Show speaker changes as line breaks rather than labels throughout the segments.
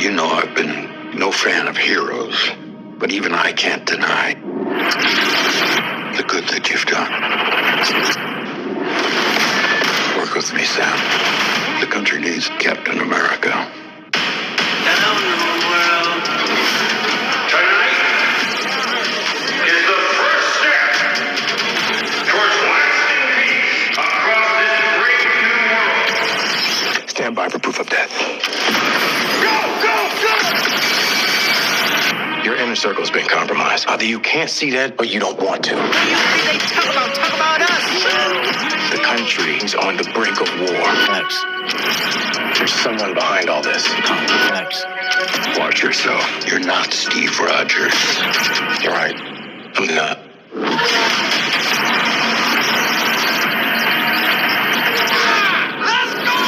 You know I've been no fan of heroes, but even I can't deny the good that you've done. Work with me, Sam. The country needs Captain America.
Down in the world. Tonight is the first step towards lasting peace across this great new world.
Stand by for proof of death.
Go, go, go!
Your inner circle's been compromised. Either you can't see that or you don't want to.
What do you think they talk about? Talk about us!
The country is on the brink of war.
Facts.
There's someone behind all this.
Facts.
Watch yourself. You're not Steve Rogers. You're right. I'm not.
Let's go!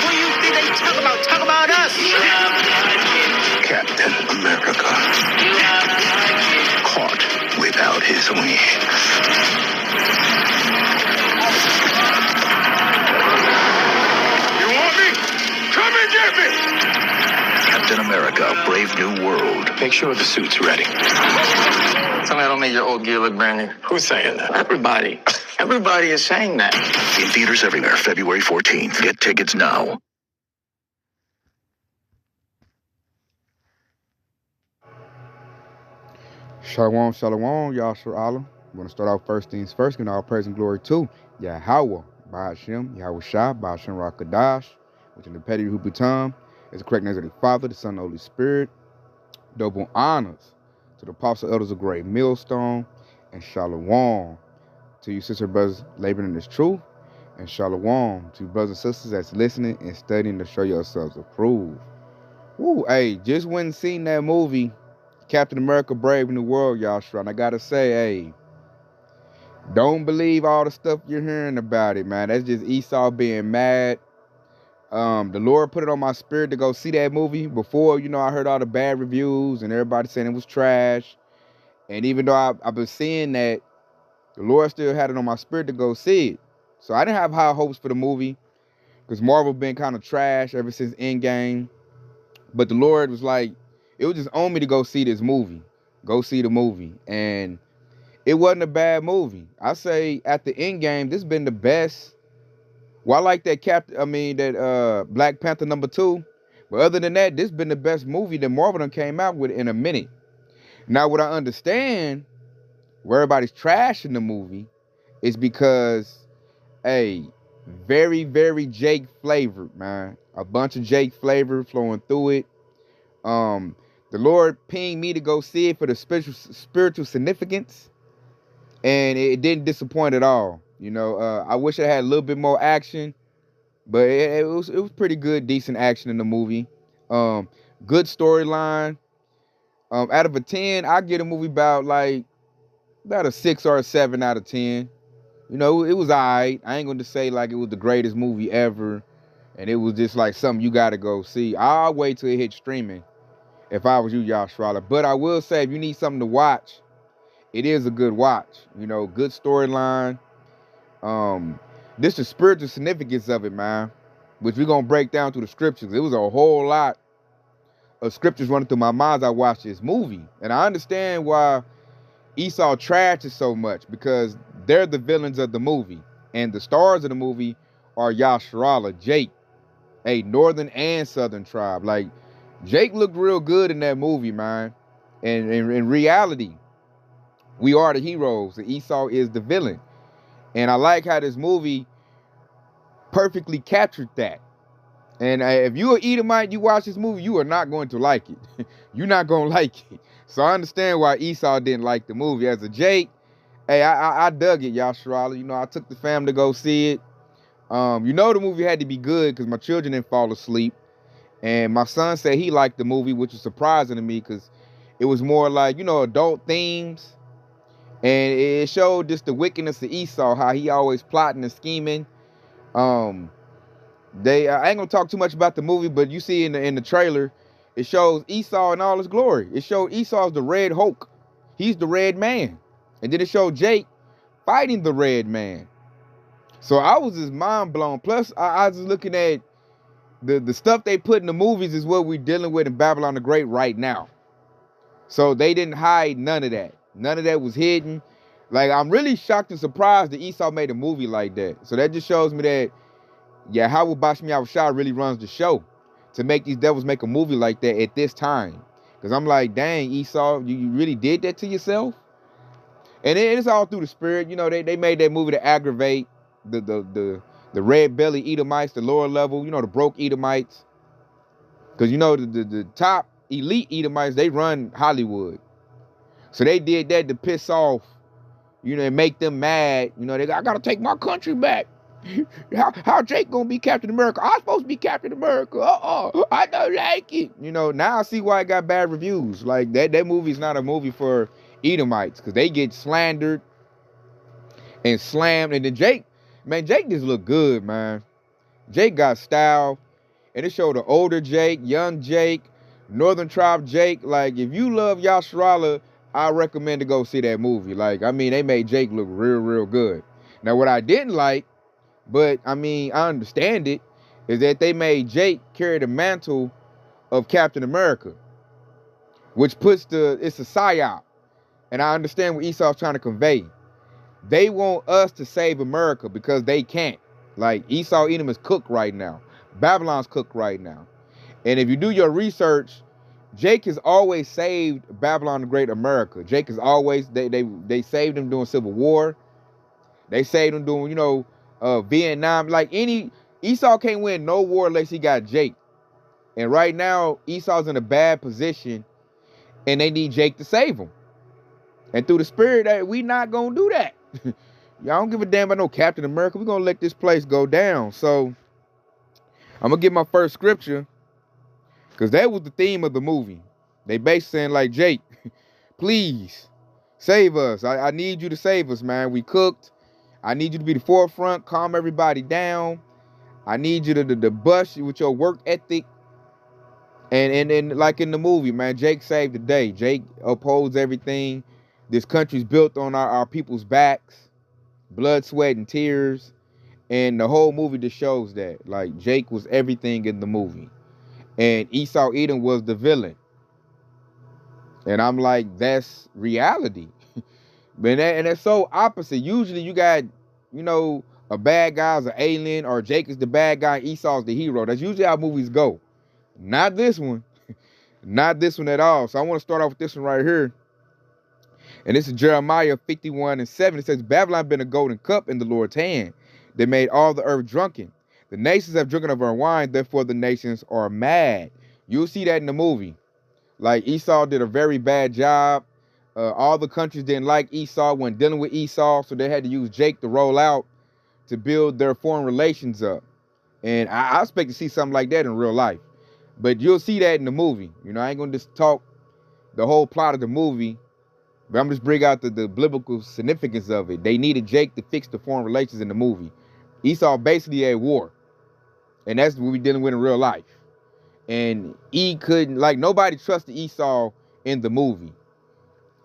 What do you think they talk about? Talk about us!
Captain America. Caught without his wings.
You want me? Come and get me!
Captain America, Brave New World. Make sure the suit's ready.
Tell me I don't make your old gear look brand new.
Who's saying that?
Everybody. Everybody is saying that.
In theaters everywhere, February 14th. Get tickets now.
Shalom, shalom, Yashar Allah. I want to start off first things first, giving all praise and glory to Yahweh, Ba'ashem, Yahweh Shah, Ba'ashem Rakadash, which in the petty Hubutam is the correct name of the Father, the Son, and the Holy Spirit. Double honors to the apostle elders of Great Millstone, and shalom to you sister brothers laboring in this truth, and shalom to you brothers and sisters that's listening and studying to show yourselves approved. Woo, hey, just went and seen that movie, Captain America Brave New World, Yashra, and I gotta say, hey, don't believe all the stuff you're hearing about it, man. That's just Esau being mad. The Lord put it on my spirit to go see that movie. Before, I heard all the bad reviews and everybody saying it was trash. And even though I've been seeing that, the Lord still had it on my spirit to go see it. So I didn't have high hopes for the movie because Marvel been kind of trash ever since Endgame. But the Lord was like, it was just on me to go see this movie. Go see the movie. And it wasn't a bad movie. I say at the end game, this has been the best. Well, I like that Black Panther #2. But other than that, this has been the best movie that Marvel done came out with in a minute. Now, what I understand, where everybody's trashing the movie, is because, hey, very, very Jake flavored, man. A bunch of Jake flavor flowing through it. The Lord pinged me to go see it for the spiritual significance. And it didn't disappoint at all. I wish it had a little bit more action, but it was pretty good, decent action in the movie. Good storyline. Out of a 10, I get a movie about a 6 or a 7 out of 10. It was alright. I ain't going to say like it was the greatest movie ever, and it was just like something you got to go see. I'll wait till it hits streaming if I was you, Yashra. But I will say, if you need something to watch, it is a good watch. Good storyline. This the spiritual significance of it, man, which we're going to break down through the scriptures. It was a whole lot of scriptures running through my mind as I watched this movie. And I understand why Esau trashes so much, because they're the villains of the movie. And the stars of the movie are Yasharala, Jake, a northern and southern tribe. Like, Jake looked real good in that movie, man. And in reality, we are the heroes, and Esau is the villain. And I like how this movie perfectly captured that. And if you're an Edomite, you watch this movie, you are not going to like it. You're not going to like it. So I understand why Esau didn't like the movie. As a Jake, hey, I dug it, Yasharala. I took the family to go see it. The movie had to be good because my children didn't fall asleep. And my son said he liked the movie, which was surprising to me because it was more like, adult themes. And it showed just the wickedness of Esau, how he always plotting and scheming. I ain't gonna talk too much about the movie, but you see in the trailer, it shows Esau in all his glory. It showed Esau as the Red Hulk. He's the Red Man. And then it showed Jake fighting the Red Man. So I was just mind blown. Plus, I was looking at the stuff they put in the movies is what we're dealing with in Babylon the Great right now. So they didn't hide none of that. None of that was hidden. Like, I'm really shocked and surprised that Esau made a movie like that. So that just shows me that, yeah, how Bashmi Yahushua really runs the show to make these devils make a movie like that at this time. Because I'm like, dang, Esau, you really did that to yourself? And it's all through the spirit. You know, they made that movie to aggravate the red belly Edomites, the lower level, you know, the broke Edomites. Because, you know, the top elite Edomites, they run Hollywood. So they did that to piss off, you know, and make them mad. You know, I got to take my country back. How Jake gonna be Captain America? I'm supposed to be Captain America. I don't like it. You know, now I see why it got bad reviews. Like, that movie's not a movie for Edomites, because they get slandered and slammed. And then Jake just look good, man. Jake got style. And it showed the older Jake, young Jake, Northern Tribe Jake. Like, if you love Yasharala, I recommend to go see that movie. Like, I mean, they made Jake look real, real good. Now, what I didn't like, but, I mean, I understand it, is that they made Jake carry the mantle of Captain America, which it's a psyop. And I understand what Esau's trying to convey. They want us to save America because they can't. Like, Esau Edom is cooked right now. Babylon's cooked right now. And if you do your research, Jake has always saved Babylon the Great America. Jake has always, they saved him during Civil War. They saved him during, you know, Vietnam. Like, Esau can't win no war unless he got Jake. And right now, Esau's in a bad position, and they need Jake to save him. And through the spirit, we not gonna do that. Y'all don't give a damn about no Captain America. We're gonna let this place go down. So I'm gonna get my first scripture, because that was the theme of the movie. They basically saying, like, Jake, please save us. I need you to save us, man. We cooked. I need you to be the forefront, calm everybody down. I need you to bust with your work ethic. And like in the movie, man, Jake saved the day. Jake upholds everything. This country's built on our people's backs, blood, sweat, and tears. And the whole movie just shows that. Like, Jake was everything in the movie. And Esau Edom was the villain. And I'm like, that's reality. And that's so opposite. Usually you got, you know, a bad guy's an alien, or Jake is the bad guy, Esau's the hero. That's usually how movies go. Not this one. Not this one at all. So I want to start off with this one right here. And this is Jeremiah 51:7. It says, Babylon been a golden cup in the Lord's hand. They made all the earth drunken. The nations have drunken of her wine, therefore the nations are mad. You'll see that in the movie. Like, Esau did a very bad job. All the countries didn't like Esau when dealing with Esau, so they had to use Jake to roll out to build their foreign relations up. And I expect to see something like that in real life. But you'll see that in the movie. You know, I ain't going to just talk the whole plot of the movie, but I'm just bring out the biblical significance of it. They needed Jake to fix the foreign relations in the movie. Esau basically at war. And that's what we're dealing with in real life. And nobody trusted Esau in the movie.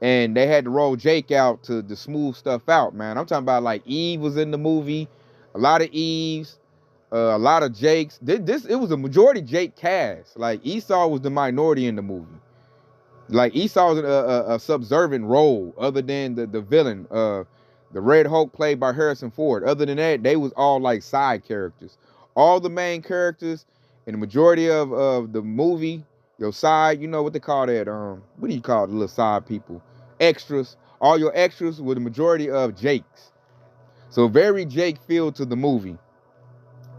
And they had to roll Jake out to smooth stuff out, man. I'm talking about, like, Eve was in the movie. A lot of Eves. A lot of Jakes. It was a majority Jake cast. Like, Esau was the minority in the movie. Like, Esau was a subservient role other than the villain. The Red Hulk played by Harrison Ford. Other than that, they was all like side characters. All the main characters and the majority of the movie, your side, you know what they call that? What do you call the little side people? Extras. All your extras were the majority of Jakes. So very Jake feel to the movie.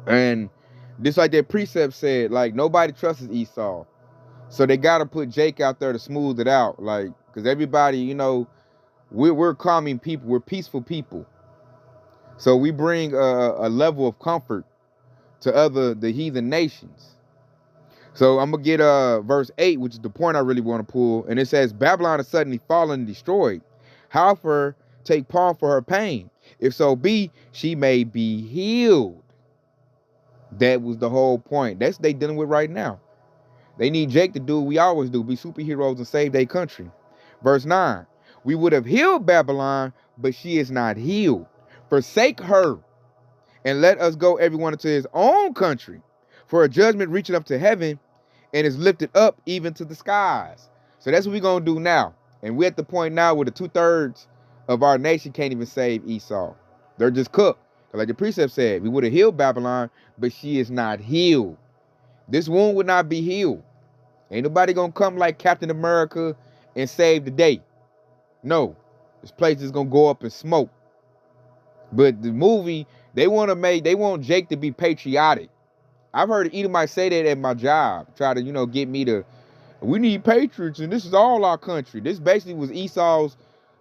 And just like that precept said, like, nobody trusts Esau. So they got to put Jake out there to smooth it out. Like, because everybody, you know, we're calming people. We're peaceful people. So we bring a level of comfort to the heathen nations. So I'm going to get verse 8, which is the point I really want to pull. And it says, Babylon is suddenly fallen and destroyed. However, take palm for her pain. If so be, she may be healed. That was the whole point. That's what they dealing with right now. They need Jake to do what we always do, be superheroes and save their country. Verse 9, we would have healed Babylon, but she is not healed. Forsake her, and let us go everyone into his own country. For a judgment reaching up to heaven and is lifted up even to the skies. So that's what we're going to do now. And we're at the point now where the 2/3 of our nation can't even save Esau. They're just cooked. Like the precept said, we would have healed Babylon, but she is not healed. This wound would not be healed. Ain't nobody going to come like Captain America and save the day. No. This place is going to go up in smoke. But the movie, they want Jake to be patriotic. I've heard Edomite say that at my job. Try to, get me to, we need patriots and this is all our country. This basically was Esau's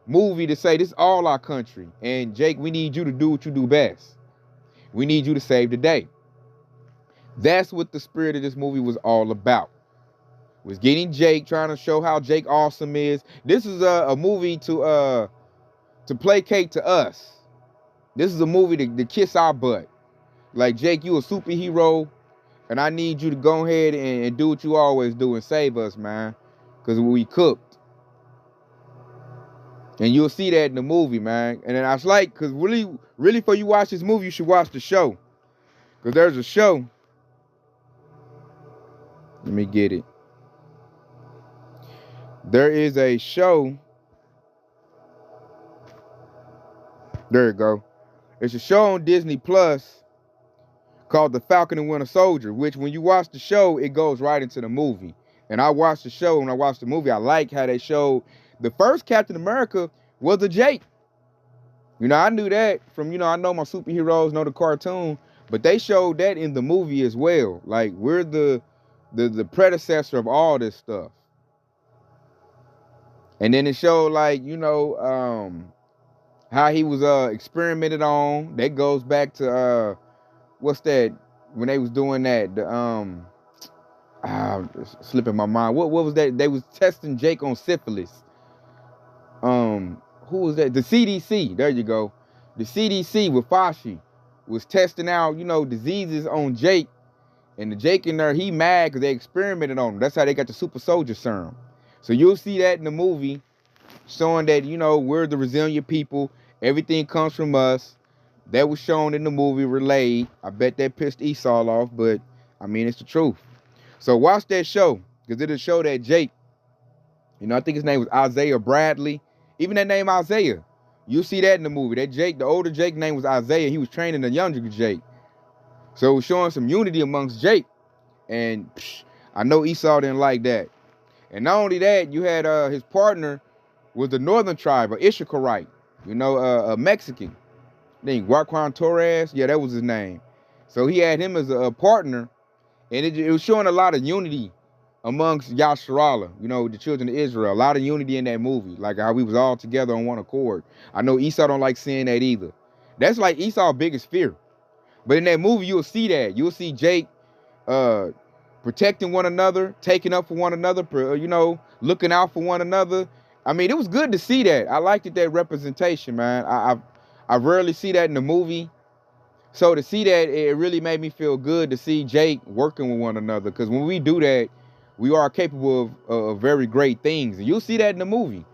movie to say this is all our country. And Jake, we need you to do what you do best. We need you to save the day. That's what the spirit of this movie was all about. Was getting Jake, trying to show how Jake awesome is. This is a movie to placate to us. This is a movie to kiss our butt. Like, Jake, you a superhero, and I need you to go ahead and do what you always do and save us, man. Because we cooked. And you'll see that in the movie, man. And then I was like, because really for you watch this movie, you should watch the show. Because there's a show. Let me get it. There is a show. There you go. It's a show on Disney Plus called The Falcon and Winter Soldier, which when you watch the show, it goes right into the movie. And I watched the show. When I watched the movie, I like how they showed the first Captain America was a Jake. I knew that from, I know my superheroes, know the cartoon, but they showed that in the movie as well. Like, we're the predecessor of all this stuff. And then it showed, like, how he was experimented on. That goes back to what's that? When they was doing that, slipping my mind. What was that? They was testing Jake on syphilis. Who was that? The CDC. There you go. The CDC with Fauci was testing out, diseases on Jake. And the Jake in there, he mad because they experimented on him. That's how they got the super soldier serum. So you'll see that in the movie, showing that, we're the resilient people. Everything comes from us. That was shown in the movie, relayed. I bet that pissed Esau off, but, it's the truth. So watch that show, because it'll show that Jake, I think his name was Isaiah Bradley. Even that name Isaiah, you'll see that in the movie. That Jake, the older Jake name was Isaiah. He was training the younger Jake. So it was showing some unity amongst Jake. And I know Esau didn't like that. And not only that, you had his partner was the northern tribe, or Issacharite, a Mexican. Named Raquan Torres. Yeah, that was his name. So he had him as a partner. And it was showing a lot of unity amongst Yasharallah, the children of Israel. A lot of unity in that movie. Like how we was all together on one accord. I know Esau don't like seeing that either. That's like Esau's biggest fear. But in that movie, you'll see that. You'll see Jake protecting one another, taking up for one another, looking out for one another. It was good to see that. I liked that representation, man. I rarely see that in the movie. So to see that, it really made me feel good to see Jake working with one another. Because when we do that, we are capable of very great things. And you'll see that in the movie.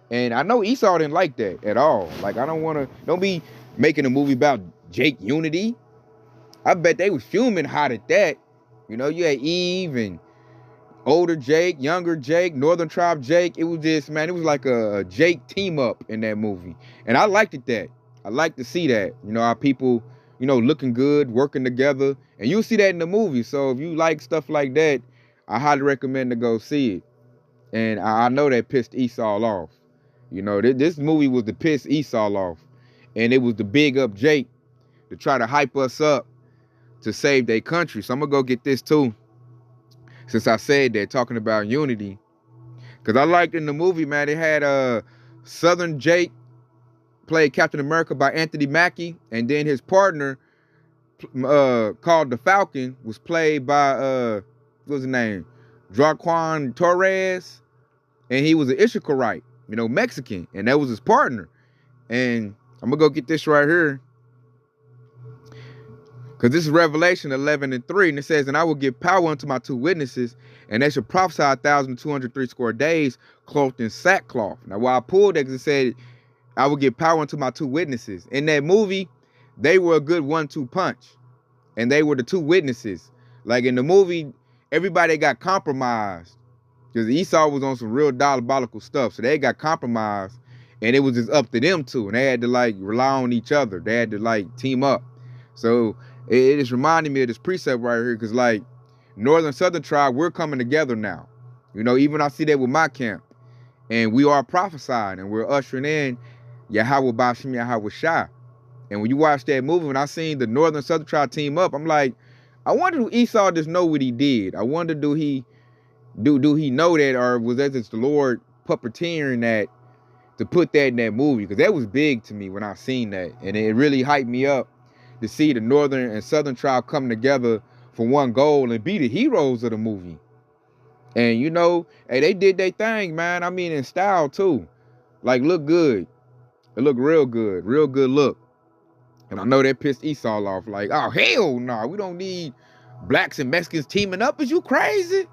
And I know Esau didn't like that at all. Like, don't be making a movie about Jake unity. I bet they was fuming hot at that. You had Eve and older Jake, younger Jake, northern tribe Jake. It was just, man, it was like a Jake team up in that movie. And I liked that. I like to see that. Our people, looking good, working together. And you'll see that in the movie. So if you like stuff like that, I highly recommend to go see it. And I know that pissed Esau off. This movie was to piss Esau off. And it was to big up Jake, to try to hype us up to save their country. So I'm going to go get this too. Since I said that, talking about unity. Because I liked in the movie, man, they had Southern Jake played Captain America by Anthony Mackie. And then his partner called the Falcon was played by, what was his name? Raquan Torres. And he was an Issacharite, Mexican. And that was his partner. And I'm going to go get this right here. Because this is Revelation 11:3, and it says, "And I will give power unto my 2 witnesses, and they shall prophesy 1,203 score days, clothed in sackcloth." Now, why I pulled that, because it said, "I will give power unto my 2 witnesses." In that movie, they were a good 1-2 punch, and they were the 2 witnesses. Like in the movie, everybody got compromised because Esau was on some real diabolical stuff. So they got compromised and it was just up to them two. And they had to like rely on each other. They had to like team up. So it just reminded me of this precept right here because like Northern Southern tribe, we're coming together now. You know, even I see that with my camp. And we are prophesying and we're ushering in Yahweh Bashim Yahweh Shah. And when you watch that movie, when I seen the Northern Southern tribe team up, I'm like, I wonder do Esau just know what he did? I wonder do he know that, or was that just the Lord puppeteering that to put that in that movie? Because that was big to me when I seen that. And it really hyped me up to see the Northern and Southern tribe come together for one goal and be the heroes of the movie. And you know, hey, they did their thing, man. I mean, in style too. Like, look good. It looked real good look. And I know that pissed Esau off. Like, oh, hell no, we don't need blacks and Mexicans teaming up. Is you crazy?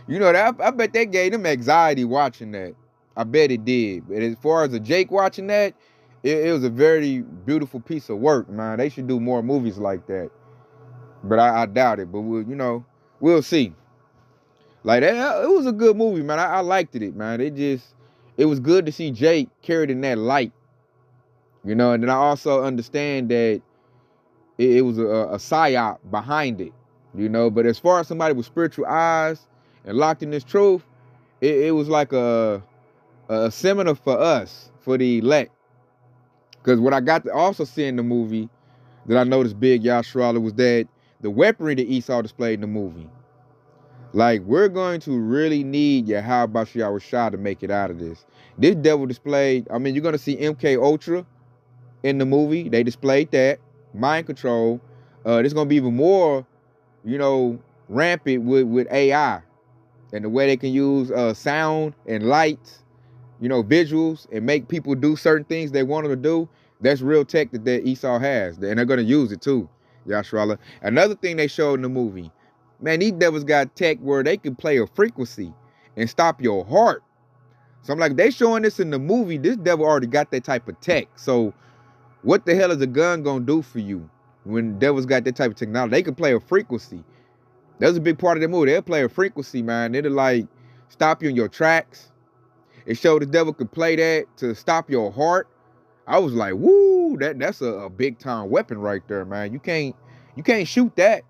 You know, that I bet that gave them anxiety watching that. I bet it did. But as far as a Jake watching that, it was a very beautiful piece of work, man. They should do more movies like that. But I doubt it. But we'll see. Like that, it was a good movie, man. I liked it, man. It was good to see Jake carried in that light. You know, and then I also understand that it was a psyop behind it, you know. But as far as somebody with spiritual eyes and locked in this truth, it was like a seminar for us, for the elect. Because what I got to also see in the movie that I noticed big, Yashara, was that the weaponry that Esau displayed in the movie. Like, we're going to really need Yahweh Shah to make it out of this. This devil displayed, I mean, you're going to see MK Ultra in the movie. They displayed that. Mind control. There's going to be even more, you know, rampant with AI. And the way they can use sound and lights, you know, visuals, and make people do certain things they want them to do. That's real tech that Esau has. And they're going to use it too, Yashara. Another thing they showed in the movie, man, these devils got tech where they can play a frequency and stop your heart. So I'm like, they showing this in the movie. This devil already got that type of tech. So what the hell is a gun gonna do for you when devils got that type of technology? They can play a frequency. That's a big part of the movie. They'll play a frequency, man. It'll like stop you in your tracks. It showed the devil could play that to stop your heart. I was like, woo, that's a big time weapon right there, man. You can't shoot that.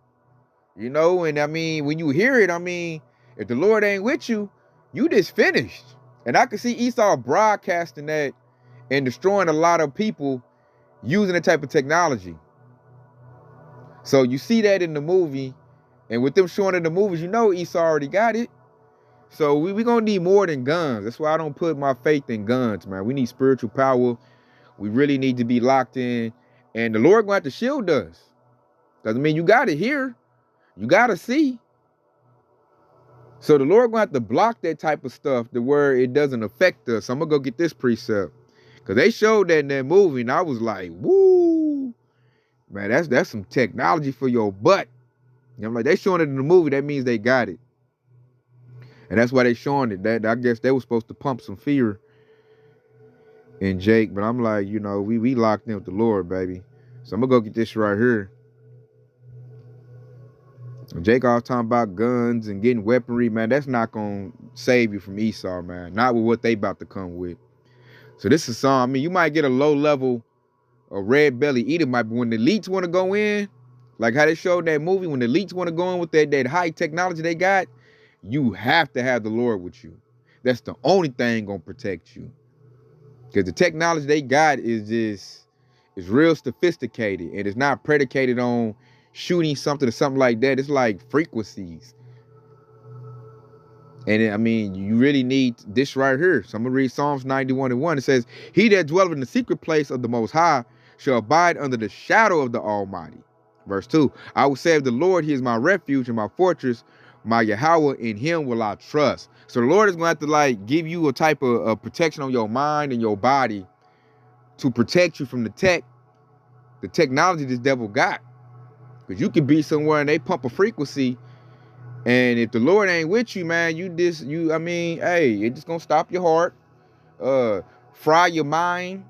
You know, and I mean, when you hear it, I mean, if the Lord ain't with you, you just finished. And I could see Esau broadcasting that and destroying a lot of people using that type of technology. So you see that in the movie, and with them showing in the movies, you know Esau already got it. So we gonna need more than guns. That's why I don't put my faith in guns, man. We need spiritual power. We really need to be locked in. And the Lord gonna have to shield us. Because, I mean, you got to hear. You got to see. So the Lord gonna have to block that type of stuff to where it doesn't affect us. I'm gonna go get this precept. Because they showed that in that movie, and I was like, woo. Man, that's some technology for your butt. And I'm like, they showing it in the movie, that means they got it. And that's why they showing it. That I guess they were supposed to pump some fear in Jake. But I'm like, you know, we locked in with the Lord, baby. So I'm gonna go get this right here. Jake all talking about guns and getting weaponry, man. That's not gonna save you from Esau, man. Not with what they about to come with. So this is song. I mean, you might get a low level of red belly Edomite, but when the elites want to go in, like how they showed that movie, when the elites want to go in with that high technology they got, you have to have the Lord with you. That's the only thing gonna protect you. Because the technology they got is real sophisticated, and it's not predicated on shooting something or something like that. It's like frequencies. And I mean, you really need this right here. So I'm going to read Psalms 91:1. It says, he that dwelleth in the secret place of the Most High shall abide under the shadow of the Almighty. Verse 2, I will say of the Lord, he is my refuge and my fortress, my Yahweh, in him will I trust. So the Lord is going to have to like give you a type of protection on your mind and your body to protect you from the technology this devil got. Because you could be somewhere and they pump a frequency, and if the Lord ain't with you, man, I mean, hey, it's just gonna stop your heart, fry your mind.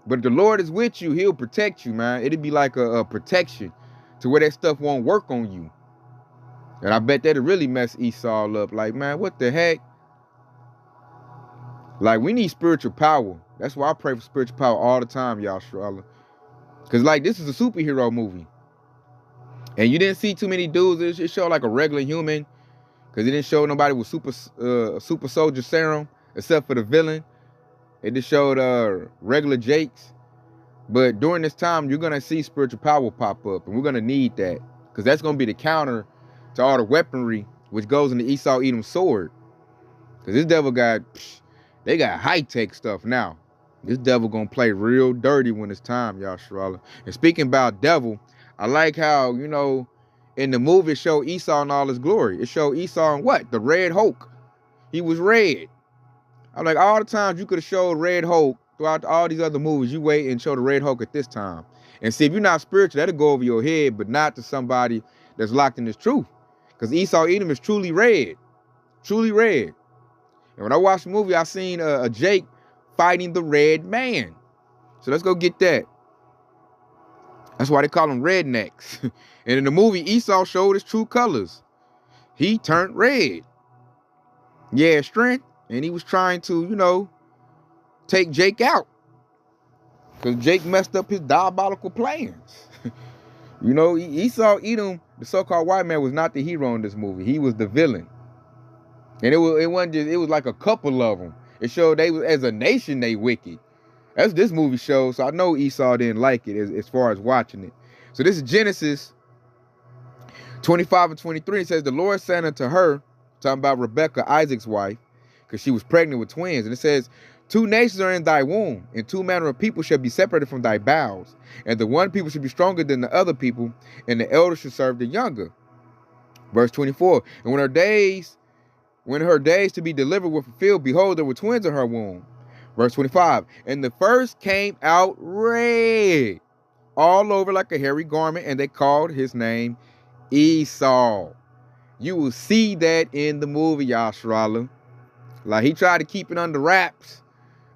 But if the Lord is with you, he'll protect you, man. It'll be like a protection to where that stuff won't work on you. And I bet that'd really mess Esau up. Like, man, what the heck? Like, we need spiritual power. That's why I pray for spiritual power all the time, y'all, Charlotte. Because, like, this is a superhero movie. And you didn't see too many dudes. It showed like a regular human. Because it didn't show nobody with super soldier serum. Except for the villain. It just showed regular Jakes. But during this time, you're going to see spiritual power pop up. And we're going to need that. Because that's going to be the counter to all the weaponry. Which goes in the Esau Edom sword. Because this devil they got high-tech stuff now. This devil gonna play real dirty when it's time, y'all, Charlotte. And speaking about devil, I like how, you know, in the movie it showed Esau in all his glory. It showed Esau in what? The Red Hulk. He was red. I'm like, all the times you could have showed Red Hulk throughout all these other movies, you wait and show the Red Hulk at this time. And see, if you're not spiritual, that'll go over your head, but not to somebody that's locked in this truth. Because Esau Edom is truly red. Truly red. And when I watched the movie, I seen a Jake fighting the red man. So let's go get that. That's why they call them rednecks. And in the movie, Esau showed his true colors. He turned red. Yeah, strength. And he was trying to, you know, take Jake out. Because Jake messed up his diabolical plans. You know, Esau Edom, the so-called white man, was not the hero in this movie. He was the villain. And it wasn't just, it was like a couple of them. It showed they was, as a nation, they wicked. That's this movie shows. So I know Esau didn't like it as far as watching it. So this is Genesis 25 and 23. It says, the Lord said unto her, talking about Rebekah, Isaac's wife, because she was pregnant with twins. And it says, 2 nations are in thy womb, and 2 manner of people shall be separated from thy bowels. And the one people shall be stronger than the other people, and the elder shall serve the younger. Verse 24. And when her days to be delivered were fulfilled, behold, there were twins in her womb. Verse 25. And the first came out red, all over like a hairy garment, and they called his name Esau. You will see that in the movie, Yashrala. Like, he tried to keep it under wraps,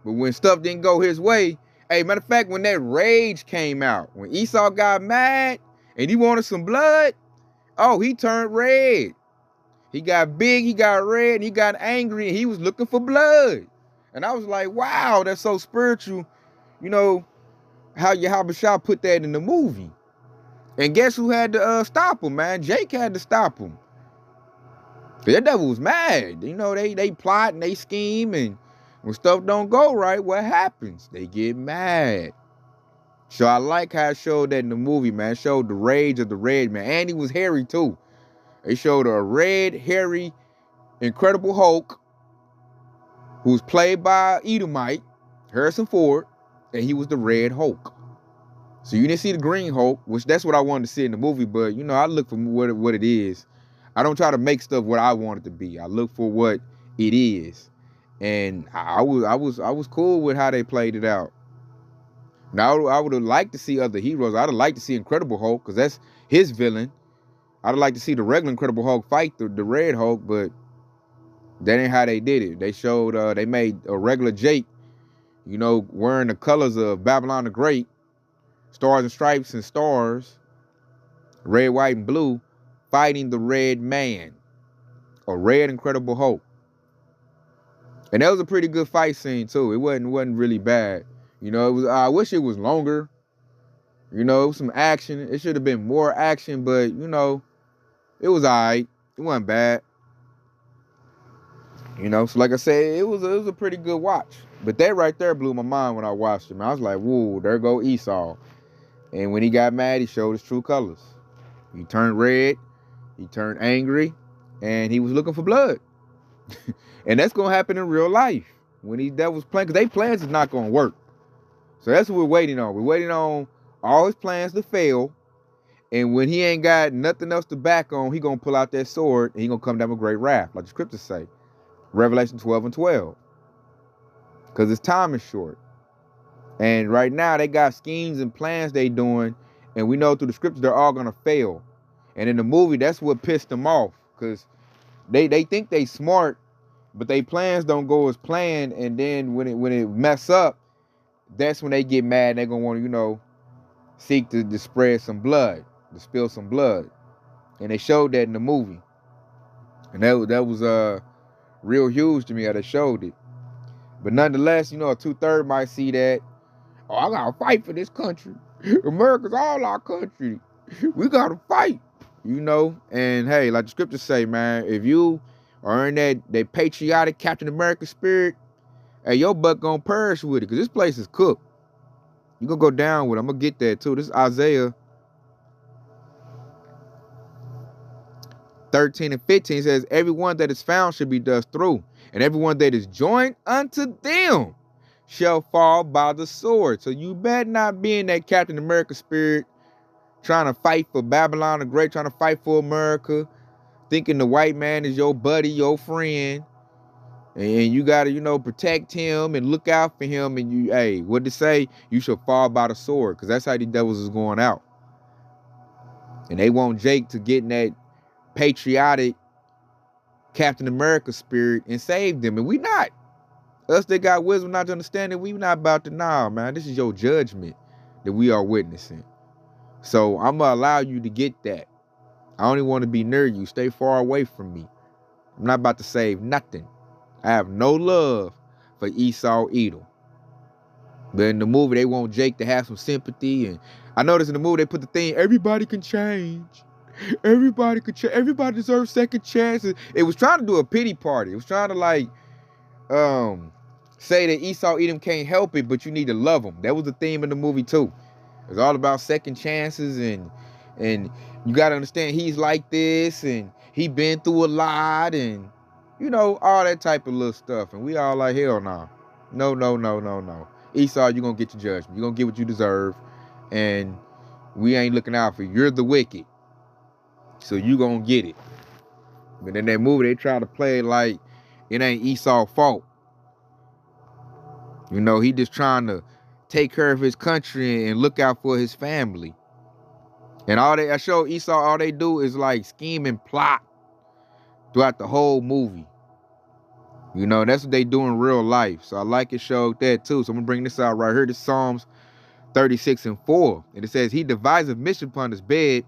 but when stuff didn't go his way, hey, matter of fact, when that rage came out, when Esau got mad and he wanted some blood, oh, he turned red. He got big, he got red, and he got angry, and he was looking for blood. And I was like, wow, that's so spiritual. You know, how Yahushua put that in the movie. And guess who had to stop him, man? Jake had to stop him. Cause that devil was mad. You know, they plot and they scheme, and when stuff don't go right, what happens? They get mad. So I like how it showed that in the movie, man. It showed the rage of the red man. And he was hairy too. They showed a red, hairy, Incredible Hulk, who was played by Edomite, Harrison Ford, and he was the Red Hulk. So you didn't see the Green Hulk, which that's what I wanted to see in the movie, but, you know, I look for what it is. I don't try to make stuff what I want it to be. I look for what it is. And I was cool with how they played it out. Now, I would have liked to see other heroes. I'd have liked to see Incredible Hulk, because that's his villain. I'd like to see the regular Incredible Hulk fight the Red Hulk, but that ain't how they did it. They showed, they made a regular Jake, you know, wearing the colors of Babylon the Great, stars and stripes and stars, red, white, and blue, fighting the red man, a red Incredible Hulk. And that was a pretty good fight scene too. It wasn't really bad. You know, it was. I wish it was longer. You know, it was some action. It should have been more action, but, you know, it was all right. It wasn't bad. You know, so like I said, it was a pretty good watch. But that right there blew my mind when I watched him. I was like, whoa, there go Esau. And when he got mad, he showed his true colors. He turned red, he turned angry, and he was looking for blood. And that's going to happen in real life. When these devils playing, because their plans is not going to work. So that's what we're waiting on. We're waiting on all his plans to fail. And when he ain't got nothing else to back on, he going to pull out that sword, and he going to come down with great wrath, like the scriptures say. Revelation 12 and 12. Because his time is short. And right now, they got schemes and plans they doing, and we know through the scriptures they're all going to fail. And in the movie, that's what pissed them off, because they think they smart, but their plans don't go as planned, and then when it mess up, that's when they get mad, and they're going to want to, you know, seek to spread some blood, to spill some blood. And they showed that in the movie. And that was real huge to me how they showed it. But nonetheless, you know, a 2/3 might see that, oh, I gotta fight for this country. America's all our country. We gotta fight. You know, and hey, like the scriptures say, man, if you are in that patriotic Captain America spirit, hey, your butt gonna perish with it, because this place is cooked. You gonna go down with it. I'm gonna get that too. This is Isaiah 13 and 15 says, everyone that is found should be dust through, and everyone that is joined unto them shall fall by the sword. So you better not be in that Captain America spirit, trying to fight for Babylon the Great, trying to fight for America, thinking the white man is your buddy, your friend, and you gotta, you know, protect him and look out for him. And you, hey, what to say? You shall fall by the sword, because that's how these devils is going out. And they want Jake to get in that patriotic Captain America spirit and save them, and we not. Us that got wisdom not to understand it, we not about to, nah, man. This is your judgment that we are witnessing. So I'm gonna allow you to get that. I only want to be near you. Stay far away from me. I'm not about to save nothing. I have no love for Esau Edom. But in the movie, they want Jake to have some sympathy. And I noticed in the movie, they put the thing, everybody can change. Everybody could change. Everybody deserves second chances. It was trying to do a pity party. It was trying to like say that Esau Edom can't help it, but you need to love him. That was the theme of the movie too. It's all about second chances, and you got to understand he's like this, and he been through a lot, and you know, all that type of little stuff. And we all like, hell nah. No. Esau, you're going to get your judgment. You're going to get what you deserve, and we ain't looking out for you. You're the wicked, so you going to get it. But in that movie, they try to play it like it ain't Esau's fault. You know, he just trying to take care of his country and look out for his family. And I show Esau, all they do is like scheme and plot throughout the whole movie. You know, that's what they do in real life. So I like it showed that too. So I'm gonna bring this out right here. This Psalms 36 and 4. And it says, he deviseth mischief upon his bed.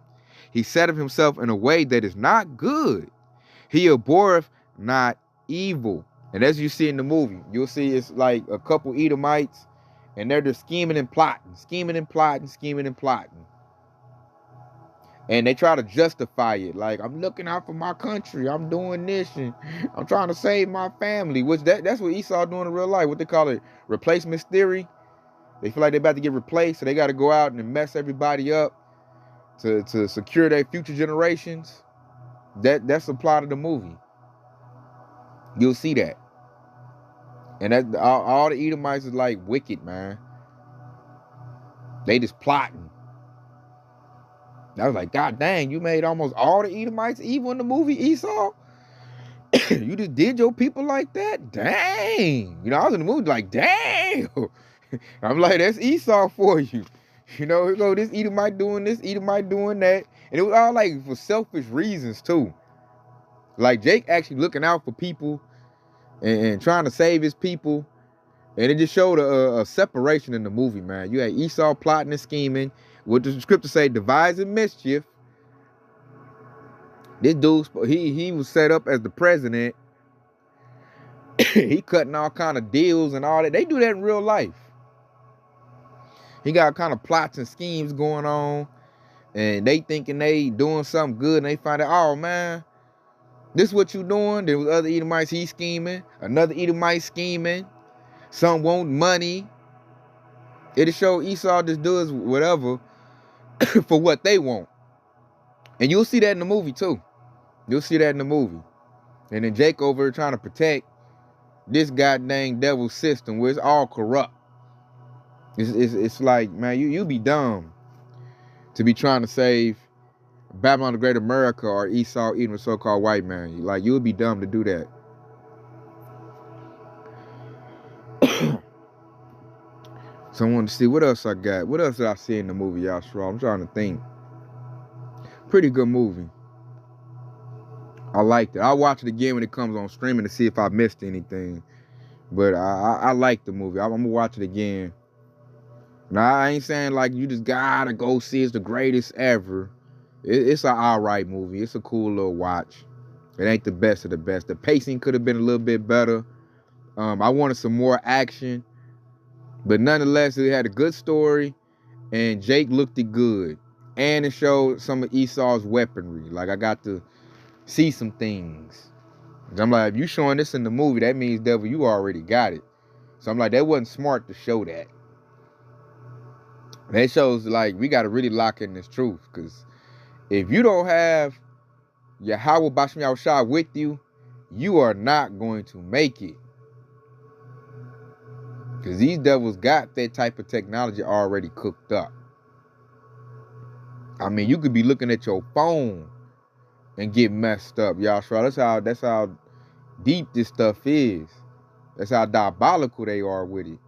He setteth himself in a way that is not good. He abhorreth not evil. And as you see in the movie, you'll see it's like a couple Edomites, and they're just scheming and plotting. And they try to justify it. Like, I'm looking out for my country. I'm doing this, and I'm trying to save my family. Which that's what Esau doing in real life. What they call it, replacement theory. They feel like they're about to get replaced, so they got to go out and mess everybody up to secure their future generations. That's the plot of the movie. You'll see that. And that all the Edomites is like wicked, man. They just plotting. I was like, God dang, you made almost all the Edomites evil in the movie, Esau? You just did your people like that? Dang. You know, I was in the movie like, dang. I'm like, that's Esau for you. You know, here go this Edomite doing this, Edomite doing that. And it was all like for selfish reasons too. Like Jake actually looking out for people and trying to save his people. And it just showed a separation in the movie, man. You had Esau plotting and scheming. What the scripture say, devising mischief. This dude, he was set up as the president. He cutting all kind of deals and all that. They do that in real life. He got kind of plots and schemes going on. And they thinking they doing something good. And they find out, oh, man, this what you doing? There was other Edomites, he scheming. Another Edomite scheming. Some want money. It'll show Esau just does whatever for what they want. And you'll see that in the movie too. You'll see that in the movie. And then Jake over trying to protect this goddamn devil system where it's all corrupt. It's like, man, you be dumb to be trying to save Babylon the Great America or Esau Edom, a so-called white man. Like, you would be dumb to do that. So I wanted to see what else I got. What else did I see in the movie, Yashua? I'm trying to think. Pretty good movie. I liked it. I'll watch it again when it comes on streaming to see if I missed anything. But I like the movie. I'm gonna watch it again. Now, I ain't saying like you just gotta go see it's the greatest ever. It's an alright movie. It's a cool little watch. It ain't the best of the best. The pacing could have been a little bit better. I wanted some more action, but nonetheless, it had a good story, and Jake looked it good, and it showed some of Esau's weaponry. Like I got to see some things. I'm like, if you showing this in the movie, that means, devil, you already got it. So I'm like, that wasn't smart to show that. That shows like we got to really lock in this truth, because if you don't have Yahweh Bashem Yahushua with you, you are not going to make it. Because these devils got that type of technology already cooked up. I mean, you could be looking at your phone and get messed up, Yahshua. That's how deep this stuff is. That's how diabolical they are with it.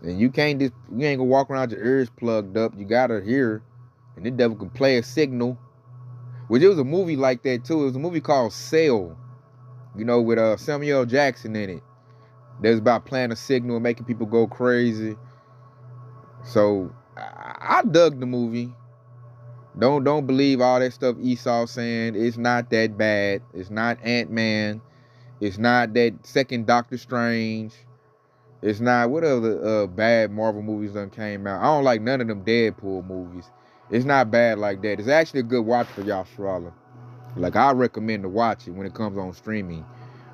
And you ain't gonna walk around with your ears plugged up. You gotta hear. And the devil can play a signal. Which it was a movie like that too. It was a movie called Sail. You know, with Samuel L. Jackson in it. That was about playing a signal and making people go crazy. So I dug the movie. Don't believe all that stuff Esau saying. It's not that bad. It's not Ant-Man. It's not that second Doctor Strange. It's not what other bad Marvel movies done came out. I don't like none of them Deadpool movies. It's not bad like that. It's actually a good watch for Yahshua. Like I recommend to watch it when it comes on streaming,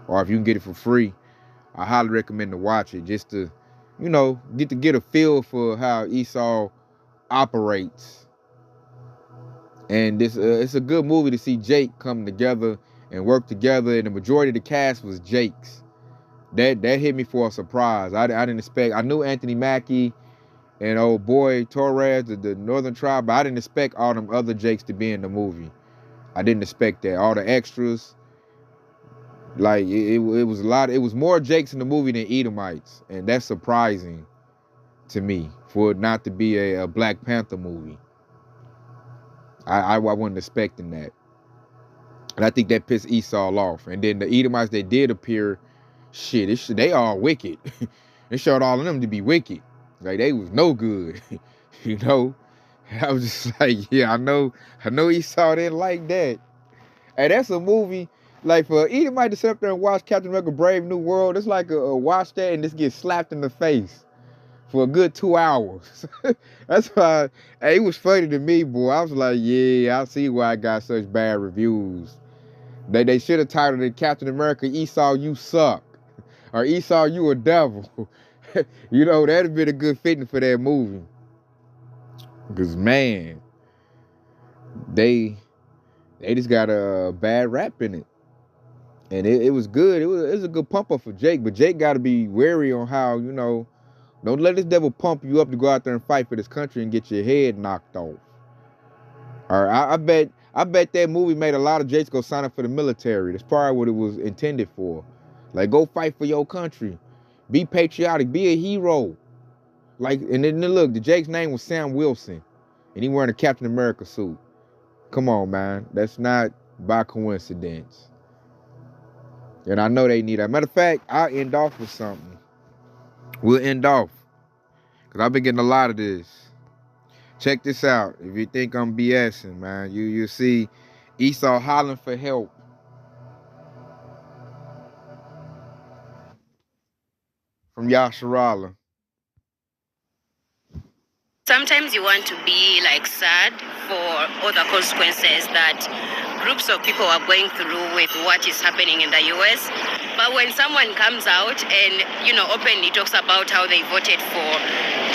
or if you can get it for free. I highly recommend to watch it just to, you know, get a feel for how Esau operates. And this it's a good movie to see Jake come together and work together. And the majority of the cast was Jake's. That hit me for a surprise. I didn't expect. I knew Anthony Mackie and old boy Torres, the Northern Tribe, but I didn't expect all them other Jakes to be in the movie. I didn't expect that. All the extras. Like it was a lot. It was more Jakes in the movie than Edomites, and that's surprising to me for it not to be a Black Panther movie. I wasn't expecting that, and I think that pissed Esau off. And then the Edomites that did appear, they all wicked. It showed all of them to be wicked. Like they was no good, you know. I was just like, yeah, I know Esau didn't like that. And that's a movie. Like for Edomite to sit up there and watch Captain America Brave New World, it's like a watch that and just get slapped in the face for a good 2 hours. That's why it was funny to me, boy. I was like, yeah, I see why I got such bad reviews. They should have titled it Captain America Esau, You Suck. Or Esau, You a Devil. You know, that'd have been a good fitting for that movie. Because, man, they just got a bad rap in it. And it was good. It was a good pump up for Jake. But Jake got to be wary on how, you know, don't let this devil pump you up to go out there and fight for this country and get your head knocked off. All right, I bet that movie made a lot of Jakes go sign up for the military. That's probably what it was intended for. Like, go fight for your country. Be patriotic. Be a hero. Like, and then look, the Jake's name was Sam Wilson. And he wearing a Captain America suit. Come on, man. That's not by coincidence. And I know they need that. Matter of fact, I'll end off with something. We'll end off. Because I've been getting a lot of this. Check this out. If you think I'm BSing, man, you see Esau hollering for help. From Yasharala.
Sometimes you want to be like sad for all the consequences that groups of people are going through with what is happening in the US. But when someone comes out and, you know, openly talks about how they voted for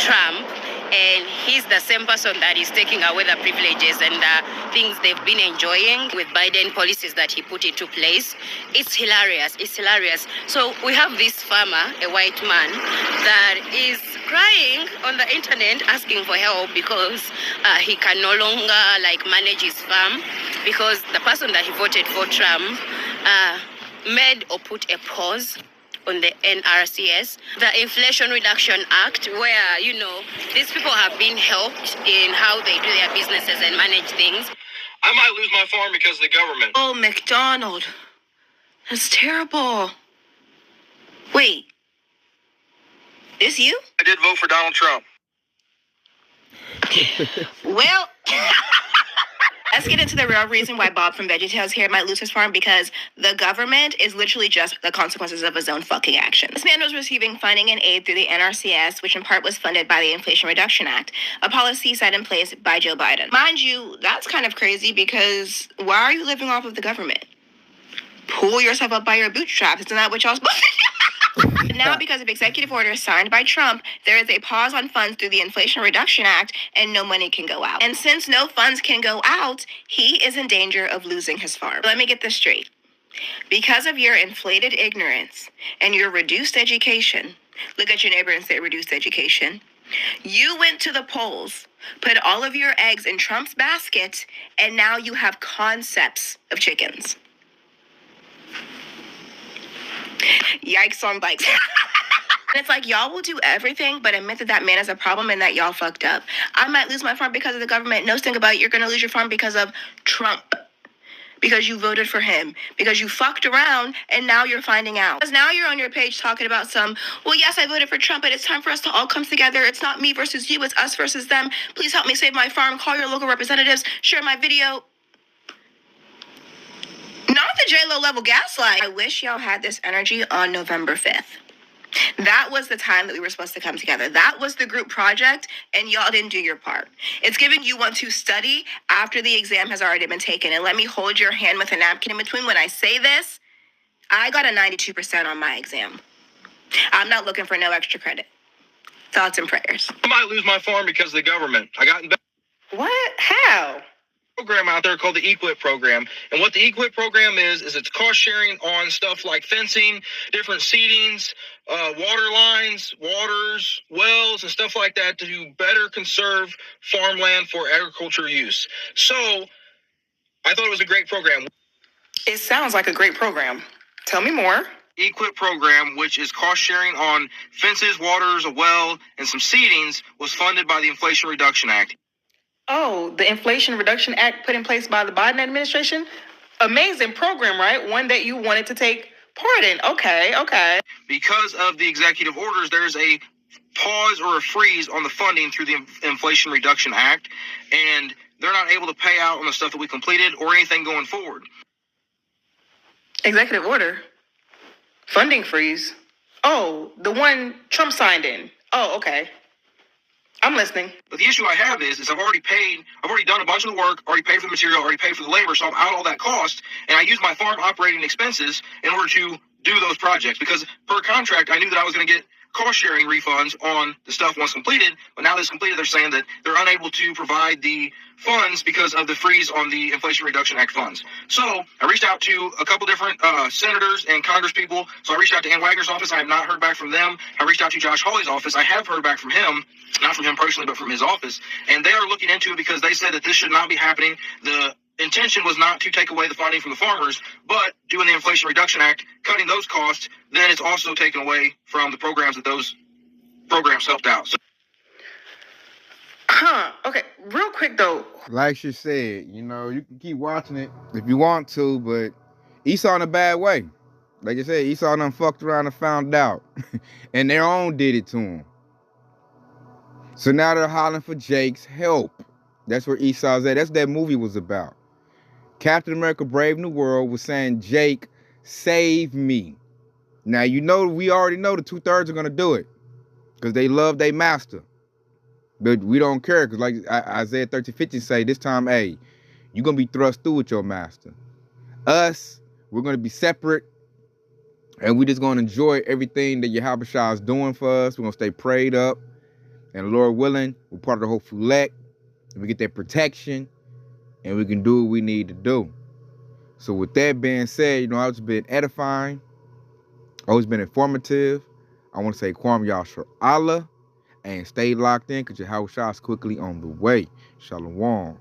Trump, and he's the same person that is taking away the privileges and the things they've been enjoying with Biden policies that he put into place, it's hilarious. It's hilarious. So we have this farmer, a white man, that is crying on the internet asking for help because he can no longer manage his farm because the person that he voted for, Trump, made or put a pause on the NRCS, the Inflation Reduction Act, where, you know, these people have been helped in how they do their businesses and manage things.
I might lose my farm because of the government.
Oh, McDonald. That's terrible. Wait. This you?
I did vote for Donald Trump.
Well,
Let's get into the real reason why Bob from VeggieTales here might lose his farm, because the government is literally just the consequences of his own fucking actions. This man was receiving funding and aid through the NRCS, which in part was funded by the Inflation Reduction Act, a policy set in place by Joe Biden. Mind you, that's kind of crazy, because why are you living off of the government? Pull yourself up by your bootstraps. Isn't that what y'all supposed to do? Now, because of executive order signed by Trump, there is a pause on funds through the Inflation Reduction Act, and no money can go out. And since no funds can go out, he is in danger of losing his farm. Let me get this straight. Because of your inflated ignorance and your reduced education, look at your neighbor and say reduced education, you went to the polls, put all of your eggs in Trump's basket, and now you have concepts of chickens. Yikes on bikes. And it's like, y'all will do everything but admit that that man is a problem and that y'all fucked up. I might lose my farm because of the government. No, think about it. You're going to lose your farm because of Trump. Because you voted for him. Because you fucked around and now you're finding out. Because now you're on your page talking about well, yes, I voted for Trump, but it's time for us to all come together. It's not me versus you. It's us versus them. Please help me save my farm. Call your local representatives. Share my video. Not the J-Lo level gaslight. I wish y'all had this energy on November 5th. That was the time that we were supposed to come together. That was the group project, and y'all didn't do your part. It's giving you want to study after the exam has already been taken. And let me hold your hand with a napkin in between. When I say this, I got a 92% on my exam. I'm not looking for no extra credit. Thoughts and prayers.
I might lose my farm because of the government. I got in
What? How?
program out there called the EQIP program. And what the EQIP program is it's cost sharing on stuff like fencing, different seedings, water lines, waters, wells, and stuff like that to better conserve farmland for agriculture use. So I thought it was a great program.
It sounds like a great program. Tell me more.
EQIP program, which is cost sharing on fences, waters, a well, and some seedings, was funded by the Inflation Reduction Act.
Oh, the Inflation Reduction Act put in place by the Biden administration? Amazing program, right? One that you wanted to take part in. Okay.
Because of the executive orders, there's a pause or a freeze on the funding through the Inflation Reduction Act, and they're not able to pay out on the stuff that we completed or anything going forward.
Executive order? Funding freeze? Oh, the one Trump signed in. Oh, okay. I'm listening.
But the issue I have is I've already done a bunch of the work, already paid for the material, already paid for the labor, so I'm out all that cost, and I use my farm operating expenses in order to do those projects, because per contract, I knew that I was going to get cost-sharing refunds on the stuff once completed, but now that it's completed, they're saying that they're unable to provide the funds because of the freeze on the Inflation Reduction Act funds. So I reached out to a couple different senators and congresspeople. So I reached out to Ann Wagner's office. I have not heard back from them. I reached out to Josh Hawley's office. I have heard back from him, not from him personally, but from his office. And they are looking into it because they said that this should not be happening. The intention was not to take away the funding from the farmers, but doing the Inflation Reduction Act, cutting those costs, then it's also taken away from the programs that those programs helped out. So,
Okay, real quick though.
Like she said, you can keep watching it if you want to, but Esau in a bad way. Like I said, Esau done fucked around and found out. And their own did it to him. So now they're hollering for Jake's help. That's where Esau's at. That's what that movie was about. Captain America Brave New World was saying, Jake, save me. Now, we already know the 2/3 are going to do it because they love their master. But we don't care because like Isaiah 13:15 say, this time, hey, you're going to be thrust through with your master. Us, we're going to be separate, and we're just going to enjoy everything that Yahushua is doing for us. We're going to stay prayed up, and Lord willing, we're part of the whole Fulek, and we get that protection, and we can do what we need to do. So with that being said, it's been edifying. Always been informative. I want to say Kwam Yashar Allah, and stay locked in because Yahushua is quickly on the way. Shalom.